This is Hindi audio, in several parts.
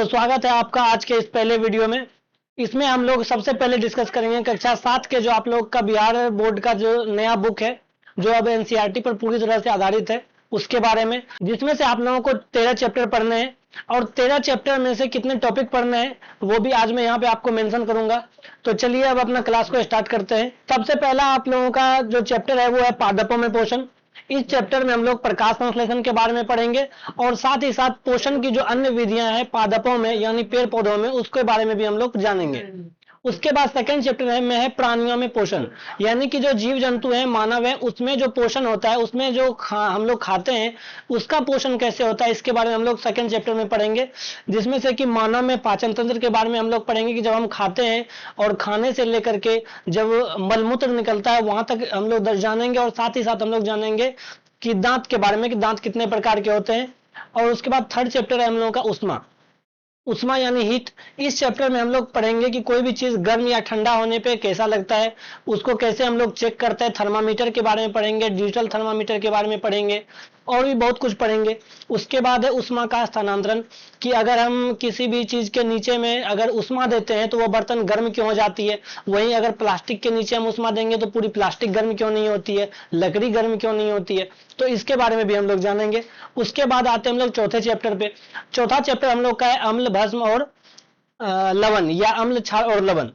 तो स्वागत है आपका आज के इस पहले वीडियो में। इसमें हम लोग सबसे पहले डिस्कस करेंगे कक्षा 7 के जो आप लोग का बिहार बोर्ड का जो नया बुक है, जो अब एनसीईआरटी पर पूरी तरह से आधारित है, उसके बारे में, जिसमें से आप लोगों को 13 चैप्टर पढ़ने हैं और 13 चैप्टर में से कितने टॉपिक पढ़ने हैं वो भी आज मैं यहाँ पे आपको मेंशन करूंगा। तो चलिए अब अपना क्लास को स्टार्ट करते हैं। सबसे पहला आप लोगों का जो चैप्टर है वो है पादपों में पोषण। इस चैप्टर में हम लोग प्रकाश संश्लेषण के बारे में पढ़ेंगे और साथ ही साथ पोषण की जो अन्य विधियां हैं पादपों में यानी पेड़ पौधों में, उसके बारे में भी हम लोग जानेंगे। उसके बाद सेकंड चैप्टर में है प्राणियों में पोषण, यानी कि जो जीव जंतु हैं, मानव है, उसमें जो पोषण होता है, उसमें जो हम लोग खाते हैं उसका पोषण कैसे होता है, इसके बारे में हम लोग सेकंड चैप्टर में पढ़ेंगे। जिसमें से कि मानव में पाचन तंत्र के बारे में हम लोग पढ़ेंगे कि जब हम खाते हैं और खाने से लेकर के जब मलमूत्र निकलता है वहां तक हम लोग जानेंगे। और साथ ही साथ हम लोग जानेंगे कि दांत के बारे में कि दांत कितने प्रकार के होते हैं। और उसके बाद थर्ड चैप्टर है हम लोगों का उष्मा। उष्मा यानी हीट। इस चैप्टर में हम लोग पढ़ेंगे कि कोई भी चीज गर्म या ठंडा होने पे कैसा लगता है, उसको कैसे हम लोग चेक करते हैं। थर्मामीटर के बारे में पढ़ेंगे, डिजिटल थर्मामीटर के बारे में पढ़ेंगे और भी बहुत कुछ पढ़ेंगे। उसके बाद है उष्मा का स्थानांतरण, कि अगर हम किसी भी चीज के नीचे में अगर उष्मा देते हैं तो वो बर्तन गर्म क्यों हो जाती है, वहीं अगर प्लास्टिक के नीचे हम उष्मा देंगे तो पूरी प्लास्टिक गर्म क्यों नहीं होती है, लकड़ी गर्म क्यों नहीं होती है, तो इसके बारे में भी हम लोग जानेंगे। उसके बाद आते हैं हम लोग चौथे चैप्टर पे। चौथा चैप्टर हम लोग का है अम्ल भस्म और लवण या अम्ल क्षार और लवण।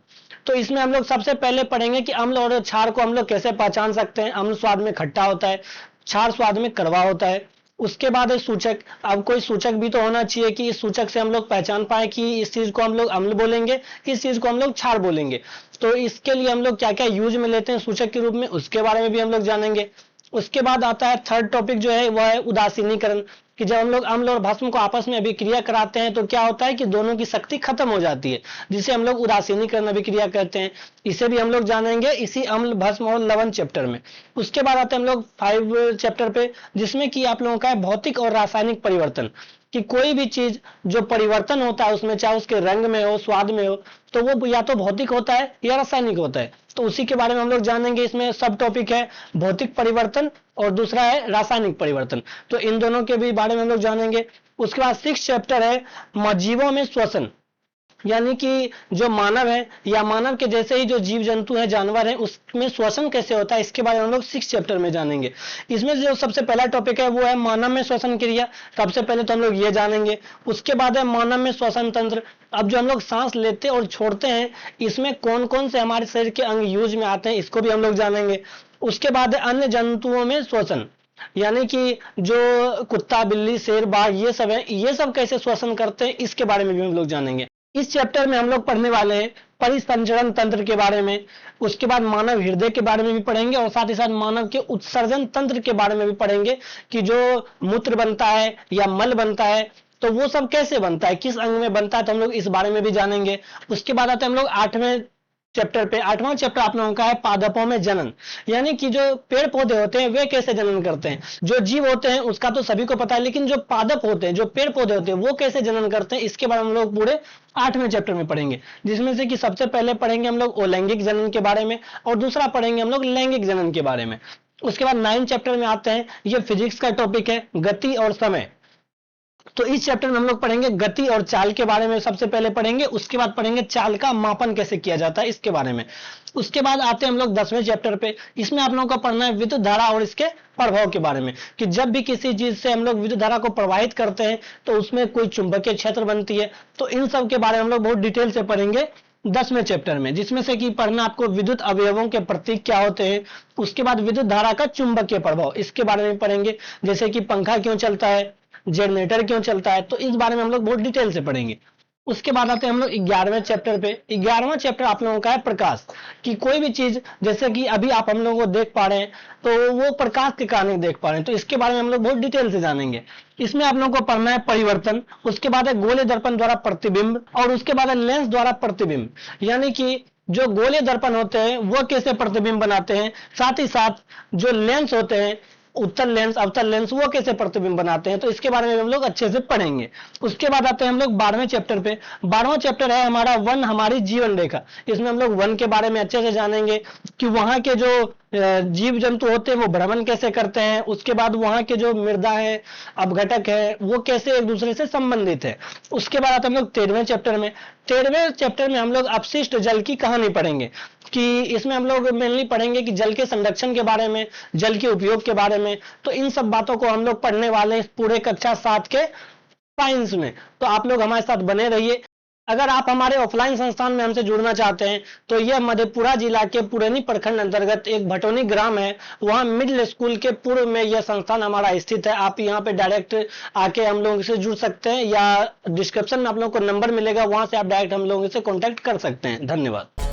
तो इसमें हम लोग सबसे पहले पढ़ेंगे कि अम्ल और क्षार को हम लोग कैसे पहचान सकते हैं। अम्ल स्वाद में खट्टा होता है, क्षार स्वाद में कड़वा होता है। उसके बाद है सूचक। अब कोई सूचक भी तो होना चाहिए कि इस सूचक से हम लोग पहचान पाए कि इस चीज को हम लोग अम्ल बोलेंगे, इस चीज को हम लोग क्षार बोलेंगे। तो इसके लिए हम लोग क्या क्या यूज में लेते हैं सूचक के रूप में, उसके बारे में भी हम लोग जानेंगे। उसके बाद आता है थर्ड टॉपिक जो है वह है उदासीनीकरण, कि जब हम लोग अम्ल और भस्म को आपस में अभिक्रिया कराते हैं तो क्या होता है कि दोनों की शक्ति खत्म हो जाती है, जिसे हम लोग उदासीनीकरण अभिक्रिया कहते हैं। इसे भी हम लोग जानेंगे इसी अम्ल भस्म और लवण चैप्टर में। उसके बाद आते हैं हम लोग 5 चैप्टर पे, जिसमें कि आप लोगों का है भौतिक और रासायनिक परिवर्तन, कि कोई भी चीज जो परिवर्तन होता है उसमें, चाहे उसके रंग में हो, स्वाद में हो, तो वो या तो भौतिक होता है या रासायनिक होता है। तो उसी के बारे में हम लोग जानेंगे। इसमें सब टॉपिक है भौतिक परिवर्तन और दूसरा है रासायनिक परिवर्तन, तो इन दोनों के भी बारे में हम लोग जानेंगे। उसके बाद 6 चैप्टर है जीवों में श्वसन, यानी कि जो मानव है या मानव के जैसे ही जो जीव जंतु है, जानवर है, उसमें श्वसन कैसे होता है, इसके बारे में हम लोग 6 चैप्टर में जानेंगे। इसमें जो सबसे पहला टॉपिक है वो है मानव में श्वसन क्रिया। सबसे पहले तो हम लोग ये जानेंगे। उसके बाद है मानव में श्वसन तंत्र। अब जो हम लोग सांस लेते और छोड़ते हैं इसमें कौन कौन से हमारे शरीर के अंग यूज में आते हैं, इसको भी हम लोग जानेंगे। उसके बाद है अन्य जंतुओं में श्वसन, यानी कि जो कुत्ता, बिल्ली, शेर, बाघ ये सब है, ये सब कैसे श्वसन करते हैं, इसके बारे में भी हम लोग जानेंगे। इस चैप्टर में हम लोग पढ़ने वाले हैं परिसंचरण तंत्र के बारे में। उसके बाद मानव हृदय के बारे में भी पढ़ेंगे और साथ ही साथ मानव के उत्सर्जन तंत्र के बारे में भी पढ़ेंगे, कि जो मूत्र बनता है या मल बनता है तो वो सब कैसे बनता है, किस अंग में बनता है, तो हम लोग इस बारे में भी जानेंगे। उसके बाद आते हैं हम लोग 8वें चैप्टर पे। 8वां चैप्टर आप लोगों का है पादपों में जनन, यानी कि जो पेड़ पौधे होते हैं वे कैसे जनन करते हैं। जो जीव होते हैं उसका तो सभी को पता है, लेकिन जो पादप होते हैं, जो पेड़ पौधे होते हैं, वो कैसे जनन करते हैं, इसके बारे में हम लोग पूरे 8वें चैप्टर में पढ़ेंगे। जिसमें से कि सबसे पहले पढ़ेंगे हम लोग अलैंगिक जनन के बारे में और दूसरा पढ़ेंगे हम लोग लैंगिक जनन के बारे में। उसके बाद 9 चैप्टर में आते हैं, ये फिजिक्स का टॉपिक है गति और समय। तो इस चैप्टर में हम लोग पढ़ेंगे गति और चाल के बारे में सबसे पहले पढ़ेंगे। उसके बाद पढ़ेंगे चाल का मापन कैसे किया जाता है, इसके बारे में। उसके बाद आते हैं हम लोग 10वें चैप्टर पे। इसमें आप लोगों को पढ़ना है विद्युत धारा और इसके प्रभाव के बारे में, कि जब भी किसी चीज से हम लोग विद्युत धारा को प्रवाहित करते हैं तो उसमें कोई चुंबकीय क्षेत्र बनती है। तो इन सब के बारे में हम लोग बहुत डिटेल से पढ़ेंगे 10वें चैप्टर में, जिसमें से कि पढ़ना आपको विद्युत अवयवों के प्रतीक क्या होते हैं। उसके बाद विद्युत धारा का चुंबकीय प्रभाव, इसके बारे में पढ़ेंगे, जैसे कि पंखा क्यों चलता है, जनरेटर क्यों चलता है, तो इस बारे में हम लोग बहुत डिटेल से पढ़ेंगे। उसके बाद आते हैं हम लोग 11वें चैप्टर पे। 11वां चैप्टर आप लोगों का है प्रकाश, कि कोई भी चीज जैसे कि अभी आप हम लोगों को देख पा रहे हैं तो वो प्रकाश के कारण देख पा रहे हैं, तो इसके बारे में हम लोग बहुत डिटेल से जानेंगे। इसमें आप लोगों को पढ़ना है परिवर्तन। उसके बाद है गोले दर्पण द्वारा प्रतिबिंब और उसके बाद है लेंस द्वारा प्रतिबिंब, यानी कि जो गोले दर्पण होते हैं वो कैसे प्रतिबिंब बनाते हैं, साथ ही साथ जो लेंस होते हैं उत्तर लेंस अवतल लेंस वो कैसे प्रतिबिंब बनाते हैं, तो इसके बारे में हम लोग अच्छे से पढ़ेंगे। उसके बाद आते हैं हम लोग 12वें चैप्टर पे। 12वां चैप्टर है हमारा वन, हमारी जीवन रेखा। इसमें हम लोग वन के बारे में अच्छे से जानेंगे कि वहां के जो जीव जंतु होते हैं वो भ्रमण कैसे करते हैं। उसके बाद वहां के जो मृदा है, अपघटक है, वो कैसे एक दूसरे से संबंधित है। उसके बाद आते हैं हम लोग 13वें चैप्टर में। 13वें चैप्टर में हम लोग अपशिष्ट जल की कहानी पढ़ेंगे कि इसमें हम लोग मेनली पढ़ेंगे कि जल के संरक्षण के बारे में, जल के उपयोग के बारे में। तो इन सब बातों को हम लोग पढ़ने वाले हैं इस पूरे कक्षा 7 के साइंस में। तो आप लोग हमारे साथ बने रहिए। अगर आप हमारे ऑफलाइन संस्थान में हमसे जुड़ना चाहते हैं तो यह मधेपुरा जिला के पुरैनी प्रखंड अंतर्गत एक भटोनी ग्राम है, वहां मिडिल स्कूल के पूर्व में यह संस्थान हमारा स्थित है। आप यहां पे डायरेक्ट आके हम लोगों से जुड़ सकते हैं या डिस्क्रिप्शन में आप लोगों को नंबर मिलेगा, वहां से आप डायरेक्ट हम लोगों से कॉन्टेक्ट कर सकते हैं। धन्यवाद।